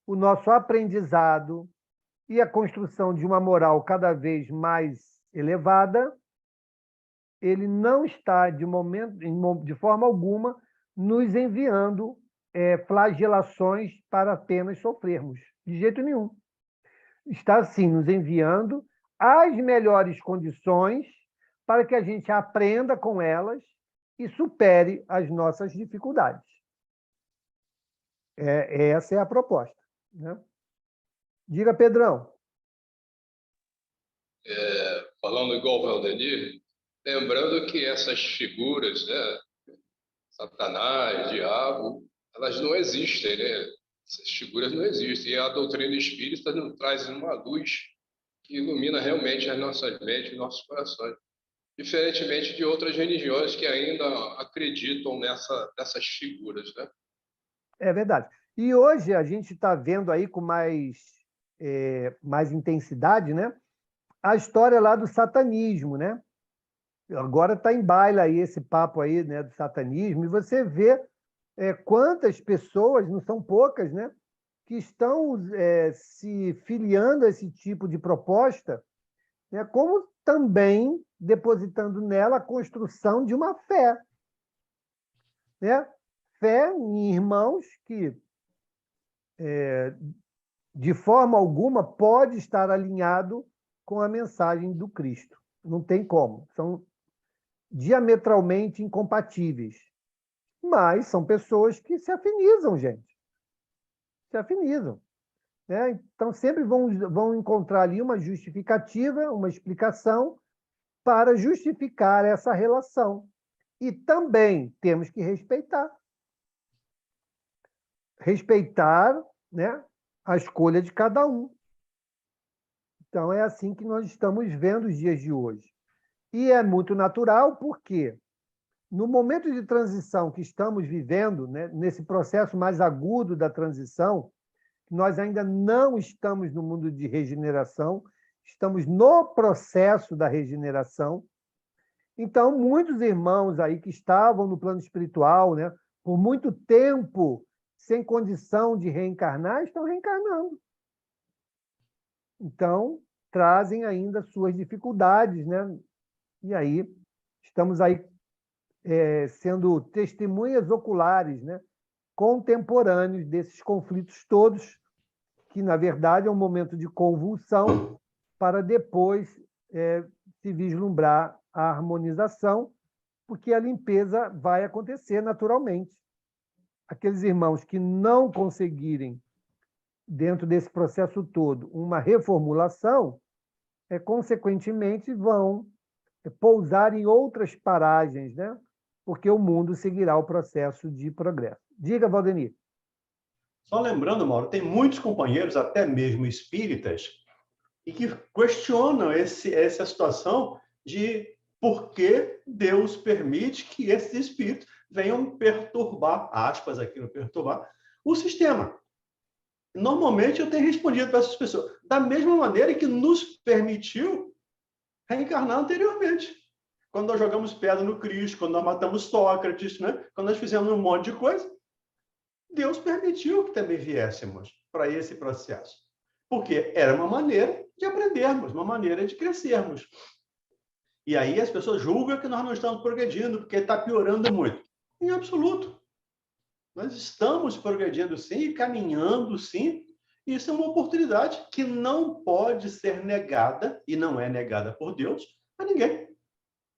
[SPEAKER 2] o nosso aprendizado e a construção de uma moral cada vez mais elevada. Ele não está, de forma alguma, nos enviando flagelações para apenas sofrermos. De jeito nenhum. Está, sim, nos enviando as melhores condições para que a gente aprenda com elas e supere as nossas dificuldades. Essa é a proposta. Né? Diga, Pedrão.
[SPEAKER 7] Falando igual o Valdemir, lembrando que essas figuras, né, Satanás, diabo, elas não existem, né? Essas figuras não existem. E a doutrina espírita nos traz uma luz que ilumina realmente as nossas mentes e nossos corações. Diferentemente de outras religiões que ainda acreditam nessas figuras, né?
[SPEAKER 2] É verdade. E hoje a gente está vendo aí com mais intensidade, né, a história lá do satanismo, né? Agora está em baila aí esse papo aí, né, do satanismo, e você vê quantas pessoas, não são poucas, né, que estão se filiando a esse tipo de proposta, né, como também depositando nela a construção de uma fé. Né? Fé em irmãos que, de forma alguma, pode estar alinhado com a mensagem do Cristo. Não tem como. São diametralmente incompatíveis. Mas são pessoas que se afinizam, gente. Se afinizam. Né? Então, sempre vão encontrar ali uma justificativa, uma explicação para justificar essa relação. E também temos que respeitar. Respeitar, né, a escolha de cada um. Então, é assim que nós estamos vendo os dias de hoje. E é muito natural, porque no momento de transição que estamos vivendo, né, nesse processo mais agudo da transição, nós ainda não estamos no mundo de regeneração, estamos no processo da regeneração. Então, muitos irmãos aí que estavam no plano espiritual, né, por muito tempo, sem condição de reencarnar, estão reencarnando. Então, trazem ainda suas dificuldades, né? E aí, estamos aí sendo testemunhas oculares, né, contemporâneos desses conflitos todos, que, na verdade, é um momento de convulsão para depois se vislumbrar a harmonização, porque a limpeza vai acontecer naturalmente. Aqueles irmãos que não conseguirem, dentro desse processo todo, uma reformulação, consequentemente, vão pousar em outras paragens, né? Porque o mundo seguirá o processo de progresso. Diga, Valdemir.
[SPEAKER 5] Só lembrando, Mauro, tem muitos companheiros, até mesmo espíritas, e que questionam essa situação de por que Deus permite que esses espíritos venham perturbar, aspas aqui no perturbar, o sistema. Normalmente eu tenho respondido para essas pessoas, da mesma maneira que nos permitiu reencarnar anteriormente. Quando nós jogamos pedra no Cristo, quando nós matamos Sócrates, né? Quando nós fizemos um monte de coisa, Deus permitiu que também viéssemos para esse processo. Porque era uma maneira de aprendermos, uma maneira de crescermos. E aí as pessoas julgam que nós não estamos progredindo, porque está piorando muito. Em absoluto. Nós estamos progredindo sim, e caminhando sim. Isso é uma oportunidade que não pode ser negada, e não é negada por Deus, a ninguém.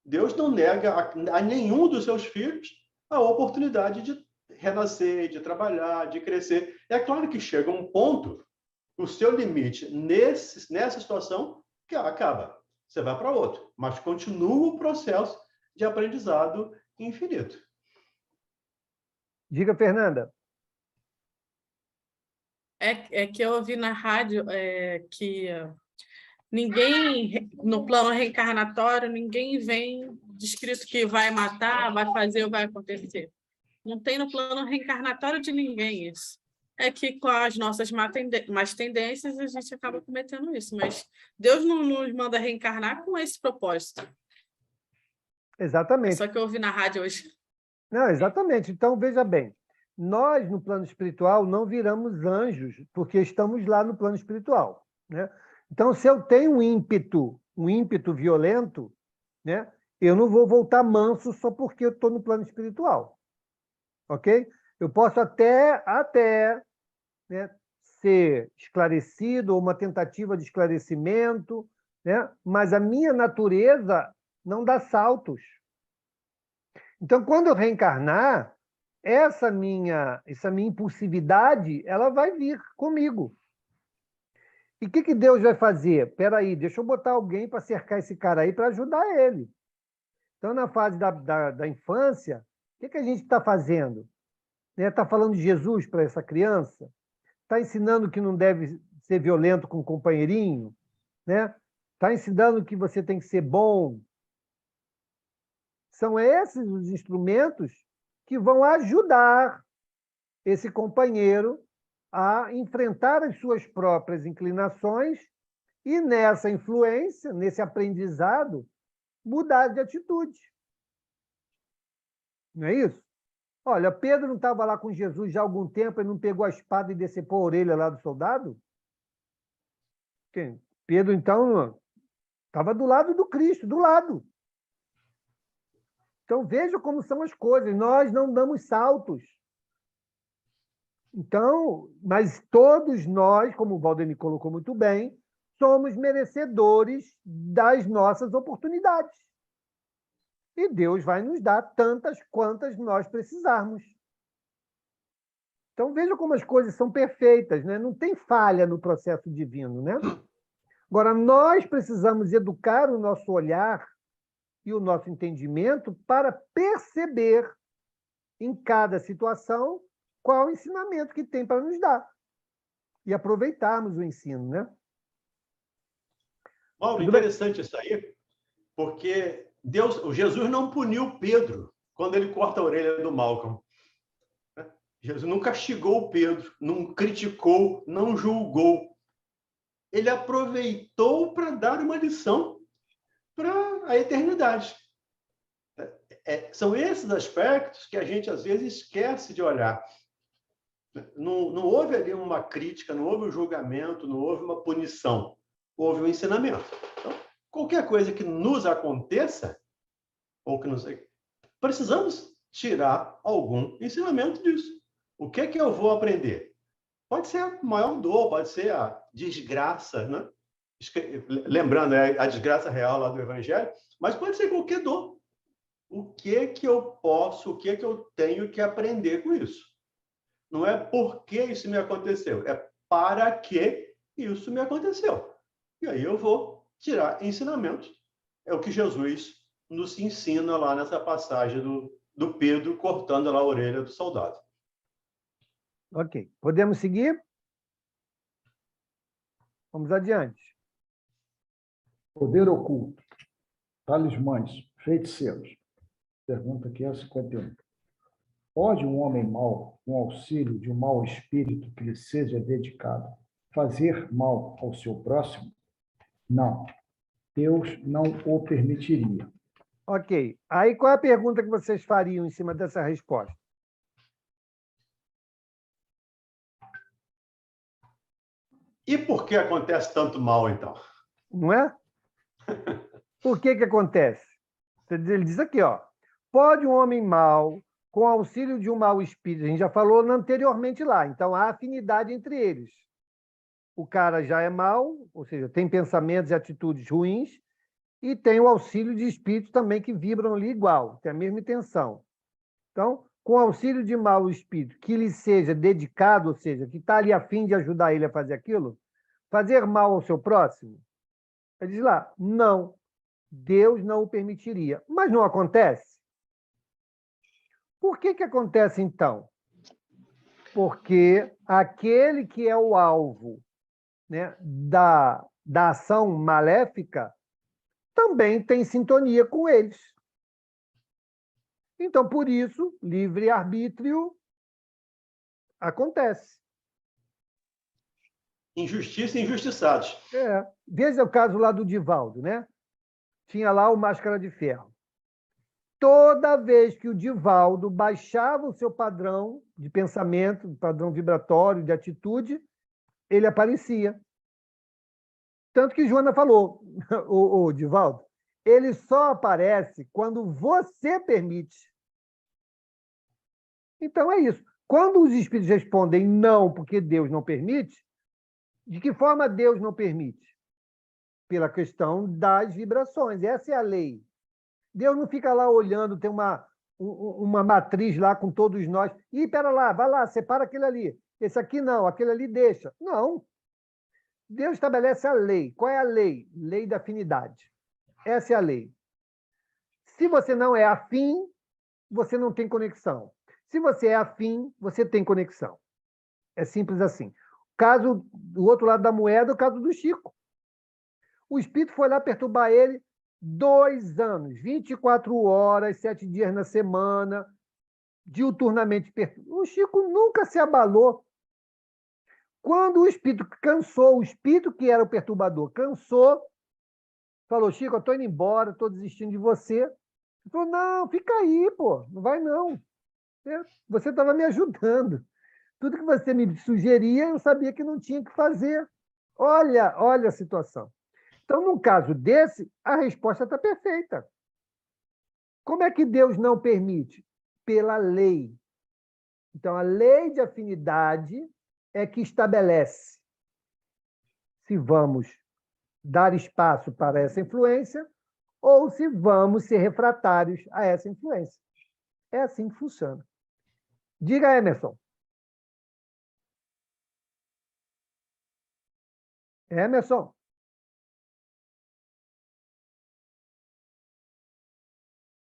[SPEAKER 5] Deus não nega a nenhum dos seus filhos a oportunidade de renascer, de trabalhar, de crescer. É claro que chega um ponto, o seu limite nessa situação, que acaba. Você vai para outro, mas continua o processo de aprendizado infinito.
[SPEAKER 2] Diga, Fernanda.
[SPEAKER 4] É que eu ouvi na rádio que ninguém, no plano reencarnatório, ninguém vem descrito que vai matar, vai fazer ou vai acontecer. Não tem no plano reencarnatório de ninguém isso. É que com as nossas más tendências a gente acaba cometendo isso, mas Deus não nos manda reencarnar com esse propósito.
[SPEAKER 2] Exatamente.
[SPEAKER 4] É só que eu ouvi na rádio hoje.
[SPEAKER 2] Não, exatamente. Então, veja bem, nós, no plano espiritual, não viramos anjos, porque estamos lá no plano espiritual, né? Então, se eu tenho um ímpeto violento, né, eu não vou voltar manso só porque eu estou no plano espiritual, ok? Eu posso até né, ser esclarecido, ou uma tentativa de esclarecimento, né, mas a minha natureza não dá saltos. Então, quando eu reencarnar, essa minha impulsividade, ela vai vir comigo. E o que Deus vai fazer? Espera aí, deixa eu botar alguém para cercar esse cara aí para ajudar ele. Então, na fase da infância, o que a gente está fazendo? Está falando de Jesus para essa criança? Está ensinando que não deve ser violento com o companheirinho? Né? Está ensinando que você tem que ser bom? São esses os instrumentos que vão ajudar esse companheiro a enfrentar as suas próprias inclinações e, nessa influência, nesse aprendizado, mudar de atitude. Não é isso? Olha, Pedro não estava lá com Jesus já há algum tempo e não pegou a espada e decepou a orelha lá do soldado? Quem? Pedro, então, estava do lado do Cristo, do lado. Então, veja como são as coisas. Nós não damos saltos. Então, mas todos nós, como o Valdemir colocou muito bem, somos merecedores das nossas oportunidades. E Deus vai nos dar tantas quantas nós precisarmos. Então, veja como as coisas são perfeitas, né? Não tem falha no processo divino, né? Agora, nós precisamos educar o nosso olhar e o nosso entendimento para perceber em cada situação qual o ensinamento que tem para nos dar. E aproveitarmos o ensino, né?
[SPEAKER 5] Mauro, interessante isso aí, porque o Jesus não puniu Pedro quando ele corta a orelha do Malcolm. Jesus não castigou o Pedro, não criticou, não julgou. Ele aproveitou para dar uma lição para a eternidade. São esses aspectos que a gente, às vezes, esquece de olhar. Não houve ali uma crítica, não houve um julgamento, não houve uma punição. Houve um ensinamento. Então, qualquer coisa que nos aconteça, ou que precisamos tirar algum ensinamento disso. O que é que eu vou aprender? Pode ser a maior dor, pode ser a desgraça, né? Lembrando, a desgraça real lá do Evangelho, mas pode ser qualquer dor. O que é que eu posso, o que é que eu tenho que aprender com isso? Não é porque isso me aconteceu, é para que isso me aconteceu. E aí eu vou tirar ensinamentos. É o que Jesus nos ensina lá nessa passagem do Pedro cortando lá a orelha do soldado.
[SPEAKER 2] Ok. Podemos seguir? Vamos adiante.
[SPEAKER 3] Poder oculto, talismãs, feiticeiros. Pergunta aqui é a 51. Pode um homem mau, com auxílio de um mau espírito que lhe seja dedicado, fazer mal ao seu próximo? Não. Deus não o permitiria.
[SPEAKER 2] Ok. Aí, qual é a pergunta que vocês fariam em cima dessa resposta?
[SPEAKER 5] E por que acontece tanto mal, então?
[SPEAKER 2] Não é? Por que acontece? Ele diz aqui, ó. Pode um homem mau, com auxílio de um mau espírito, a gente já falou anteriormente lá, então há afinidade entre eles. O cara já é mau, ou seja, tem pensamentos e atitudes ruins, e tem o auxílio de espíritos também que vibram ali igual, tem a mesma intenção. Então, com auxílio de mau espírito que lhe seja dedicado, ou seja, que está ali a fim de ajudar ele a fazer aquilo, fazer mal ao seu próximo, ele diz lá, não, Deus não o permitiria. Mas não acontece? Por que acontece, então? Porque aquele que é o alvo, né, da ação maléfica também tem sintonia com eles. Então, por isso, livre-arbítrio acontece.
[SPEAKER 5] Injustiça e injustiçados.
[SPEAKER 2] Veja o caso lá do Divaldo, né? Tinha lá o Máscara de Ferro. Toda vez que o Divaldo baixava o seu padrão de pensamento, padrão vibratório, de atitude, ele aparecia. Tanto que Joana falou, o Divaldo, ele só aparece quando você permite. Então é isso. Quando os espíritos respondem não, porque Deus não permite, de que forma Deus não permite? Pela questão das vibrações. Essa é a lei. Deus não fica lá olhando, tem uma matriz lá com todos nós. Ih, pera lá, vai lá, separa aquele ali. Esse aqui não, aquele ali deixa. Não. Deus estabelece a lei. Qual é a lei? Lei da afinidade. Essa é a lei. Se você não é afim, você não tem conexão. Se você é afim, você tem conexão. É simples assim. Caso do outro lado da moeda, o caso do Chico. O espírito foi lá perturbar ele 2 anos, 24 horas, 7 dias na semana, diuturnamente perturbado. O Chico nunca se abalou. Quando o espírito cansou, o espírito que era o perturbador cansou, falou, Chico, eu estou indo embora, estou desistindo de você. Ele falou, não, fica aí, pô, não vai não. Você estava me ajudando. Tudo que você me sugeria, eu sabia que não tinha que fazer. Olha a situação. Então, num caso desse, a resposta está perfeita. Como é que Deus não permite? Pela lei. Então, a lei de afinidade é que estabelece se vamos dar espaço para essa influência ou se vamos ser refratários a essa influência. É assim que funciona. Diga, Emerson. Emerson.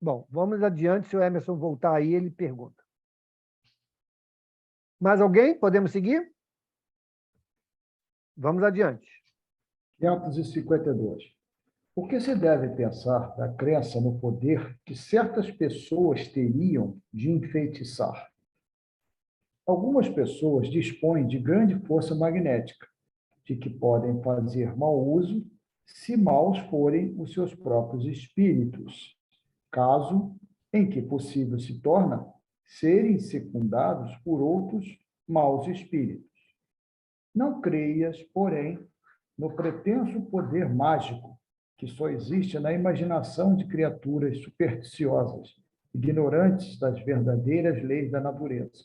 [SPEAKER 2] Bom, vamos adiante. Se o Emerson voltar aí, ele pergunta. Mais alguém? Podemos seguir? Vamos adiante.
[SPEAKER 3] 552. O que se deve pensar da crença no poder que certas pessoas teriam de enfeitiçar? Algumas pessoas dispõem de grande força magnética, de que podem fazer mau uso se maus forem os seus próprios espíritos, caso em que possível se torna serem secundados por outros maus espíritos. Não creias, porém, no pretenso poder mágico que só existe na imaginação de criaturas supersticiosas, ignorantes das verdadeiras leis da natureza.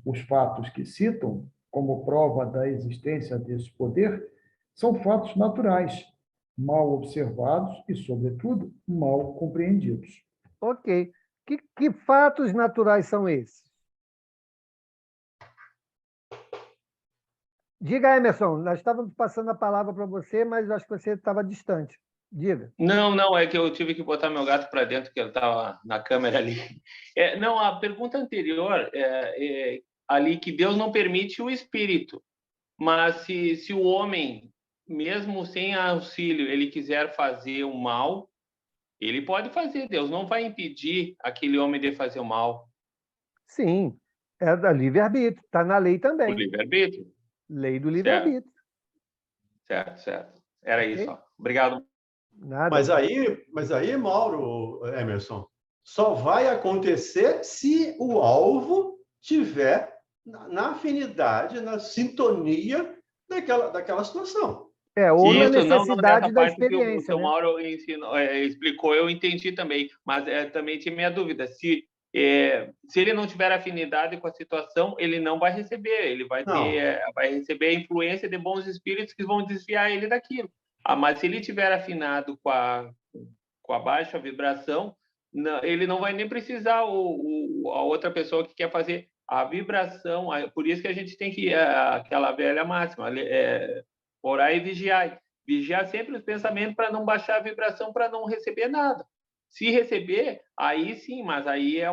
[SPEAKER 3] Os fatos que citam como prova da existência desse poder são fatos naturais, mal observados e, sobretudo, mal compreendidos.
[SPEAKER 2] Ok. Que fatos naturais são esses? Diga, Emerson, nós estávamos passando a palavra para você, mas acho que você estava distante. Diga.
[SPEAKER 8] Não, é que eu tive que botar meu gato para dentro, que ele estava na câmera ali. Não, a pergunta anterior é ali que Deus não permite o espírito, mas se o homem, mesmo sem auxílio, ele quiser fazer o mal, ele pode fazer. Deus não vai impedir aquele homem de fazer o mal.
[SPEAKER 2] Sim, é da livre-arbítrio, está na lei
[SPEAKER 8] O
[SPEAKER 2] também.
[SPEAKER 8] livre-arbítrio.
[SPEAKER 2] Lei do livre-arbítrio.
[SPEAKER 8] Certo. Era
[SPEAKER 2] Ok?
[SPEAKER 8] isso. Ó. Obrigado.
[SPEAKER 2] Nada.
[SPEAKER 5] Mas aí, Mauro, Emerson, só vai acontecer se o alvo tiver na afinidade, na sintonia daquela situação.
[SPEAKER 2] Ou na
[SPEAKER 8] Isso, não,
[SPEAKER 2] necessidade
[SPEAKER 8] dessa
[SPEAKER 2] da
[SPEAKER 8] parte
[SPEAKER 2] experiência,
[SPEAKER 8] que o
[SPEAKER 2] né?
[SPEAKER 8] Mauro explicou, eu entendi também, mas também tinha minha dúvida, se ele não tiver afinidade com a situação, ele não vai receber, ele vai vai receber a influência de bons espíritos que vão desviar ele daquilo. Mas se ele tiver afinado com a baixa vibração, ele não vai nem precisar a outra pessoa que quer fazer a vibração. Por isso que a gente tem que aquela velha máxima, orar e vigiar. Vigiar sempre os pensamentos para não baixar a vibração, para não receber nada. Se receber, aí sim, mas aí é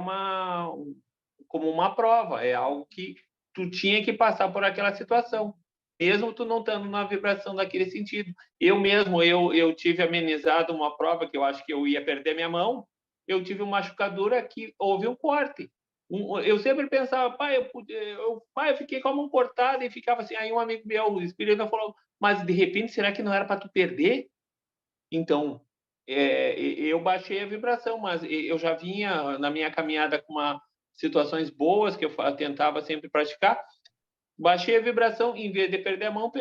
[SPEAKER 8] como uma prova, é algo que tu tinha que passar por aquela situação, mesmo tu não estando na vibração daquele sentido. Eu mesmo, eu tive amenizado uma prova que eu acho que eu ia perder minha mão, eu tive uma machucadura que houve um corte. Eu sempre pensava, pai, eu fiquei com a mão cortada e ficava assim. Aí um amigo meu, o espírito, falou, mas de repente, será que não era para tu perder? Então, eu baixei a vibração, mas eu já vinha na minha caminhada com situações boas que eu tentava sempre praticar. Baixei a vibração, em vez de perder a mão,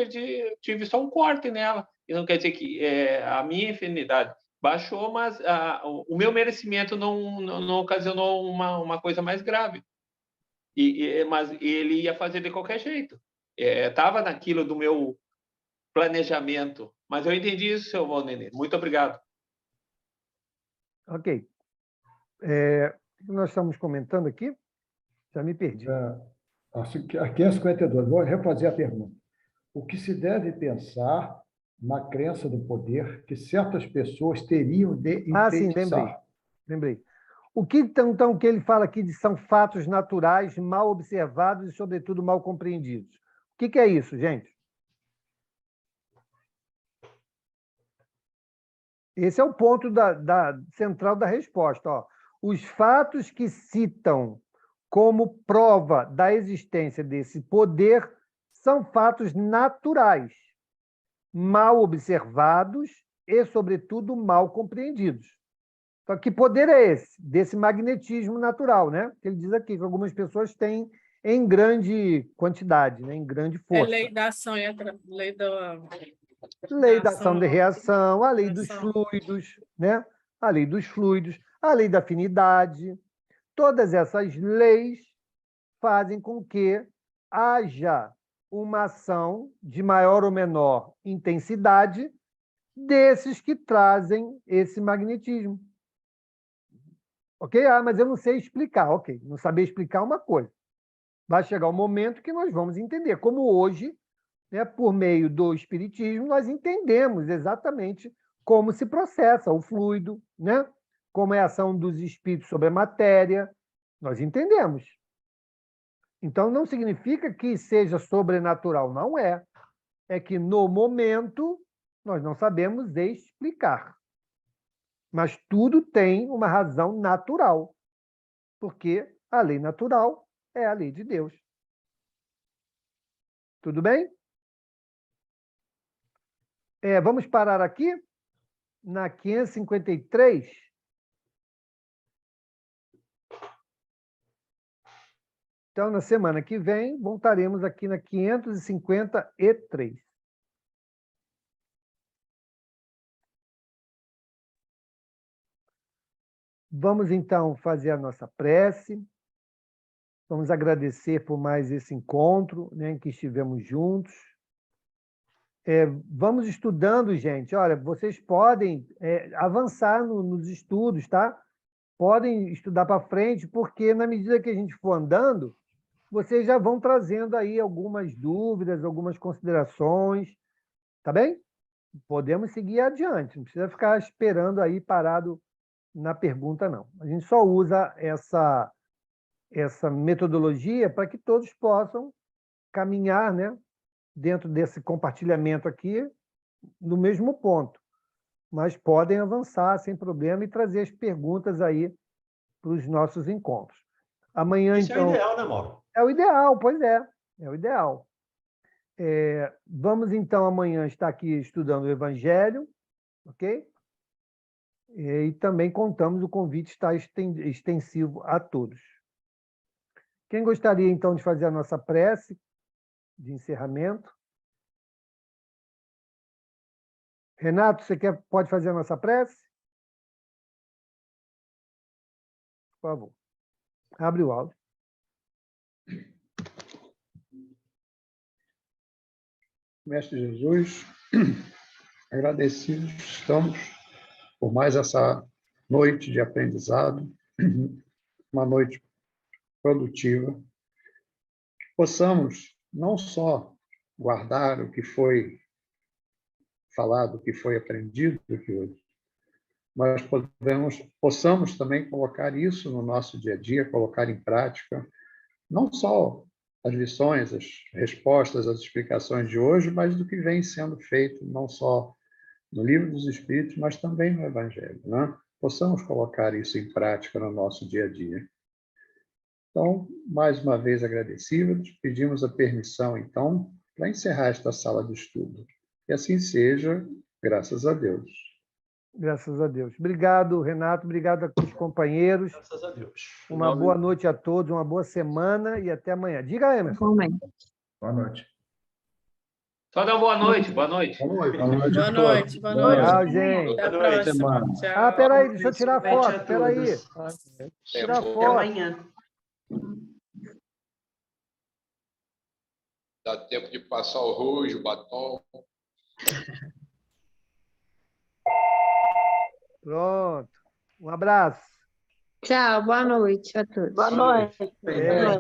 [SPEAKER 8] tive só um corte nela. Então, quer dizer que a minha afinidade baixou, mas o meu merecimento não ocasionou uma coisa mais grave. Mas ele ia fazer de qualquer jeito. Estava naquilo do meu planejamento. Mas eu entendi isso, seu Valdenir. Muito obrigado.
[SPEAKER 2] Ok. O que nós estamos comentando aqui? Já me perdi.
[SPEAKER 3] Aqui é 52. Vou refazer a pergunta. O que se deve pensar na crença do poder que certas pessoas teriam de enfeitiçar?
[SPEAKER 2] Sim, lembrei. O que então que ele fala aqui são fatos naturais, mal observados e, sobretudo, mal compreendidos? O que é isso, gente? Esse é o ponto central da resposta. Ó. Os fatos que citam como prova da existência desse poder são fatos naturais, mal observados e, sobretudo, mal compreendidos. Então, que poder é esse? Desse magnetismo natural, né? Que ele diz aqui, que algumas pessoas têm em grande quantidade, né? Em grande força.
[SPEAKER 4] Lei da ação e
[SPEAKER 2] lei da ação e reação, a lei dos fluidos, né? A lei dos fluidos, a lei da afinidade. Todas essas leis fazem com que haja uma ação de maior ou menor intensidade desses que trazem esse magnetismo. Ok? Mas eu não sei explicar. Ok, não saber explicar é uma coisa. Vai chegar um momento que nós vamos entender. Como hoje, né, por meio do espiritismo, nós entendemos exatamente como se processa o fluido, né? Como é a ação dos espíritos sobre a matéria. Nós entendemos. Então, não significa que seja sobrenatural, não é. É que, no momento, nós não sabemos explicar. Mas tudo tem uma razão natural, porque a lei natural é a lei de Deus. Tudo bem? Vamos parar aqui na 553. Então, na semana que vem, voltaremos aqui na 553. Vamos, então, fazer a nossa prece. Vamos agradecer por mais esse encontro, né, em que estivemos juntos. Vamos estudando, gente. Olha, vocês podem avançar nos estudos, tá? Podem estudar para frente, porque na medida que a gente for andando, vocês já vão trazendo aí algumas dúvidas, algumas considerações, tá bem? Podemos seguir adiante, não precisa ficar esperando aí parado na pergunta, não. A gente só usa essa metodologia para que todos possam caminhar, né, dentro desse compartilhamento aqui, no mesmo ponto. Mas podem avançar sem problema e trazer as perguntas aí para os nossos encontros. Amanhã,
[SPEAKER 5] Isso
[SPEAKER 2] então...
[SPEAKER 5] é o ideal, né, Mauro?
[SPEAKER 2] É o ideal, pois é. É o ideal. Vamos, então, amanhã estar aqui estudando o Evangelho, ok? E também contamos, o convite está extensivo a todos. Quem gostaria, então, de fazer a nossa prece de encerramento? Renato, você pode fazer a nossa prece? Por favor. Abre o áudio.
[SPEAKER 3] Mestre Jesus, agradecidos estamos por mais essa noite de aprendizado, uma noite produtiva, que possamos não só guardar o que foi falado, o que foi aprendido aqui hoje, mas possamos também colocar isso no nosso dia a dia, colocar em prática, não só as lições, as respostas, as explicações de hoje, mas do que vem sendo feito, não só no Livro dos Espíritos, mas também no Evangelho, né? Possamos colocar isso em prática no nosso dia a dia. Então, mais uma vez agradecidos, pedimos a permissão, então, para encerrar esta sala de estudo. E assim seja, graças a Deus.
[SPEAKER 2] Graças a Deus. Obrigado, Renato. Obrigado a todos os companheiros.
[SPEAKER 5] Graças a Deus.
[SPEAKER 2] Uma boa noite a todos, uma boa semana e até amanhã. Diga, Emerson.
[SPEAKER 3] Boa noite.
[SPEAKER 8] Só dá boa noite. Boa noite.
[SPEAKER 5] Boa noite.
[SPEAKER 2] Tchau, gente.
[SPEAKER 4] Até a próxima. Tchau.
[SPEAKER 2] Peraí, deixa eu tirar a foto. Peraí. Tirar a
[SPEAKER 6] Até
[SPEAKER 2] foto.
[SPEAKER 6] amanhã.
[SPEAKER 7] Dá tempo de passar o rojo, o batom.
[SPEAKER 2] Pronto. Um abraço.
[SPEAKER 9] Tchau, boa noite a todos.
[SPEAKER 6] Boa noite.
[SPEAKER 2] É.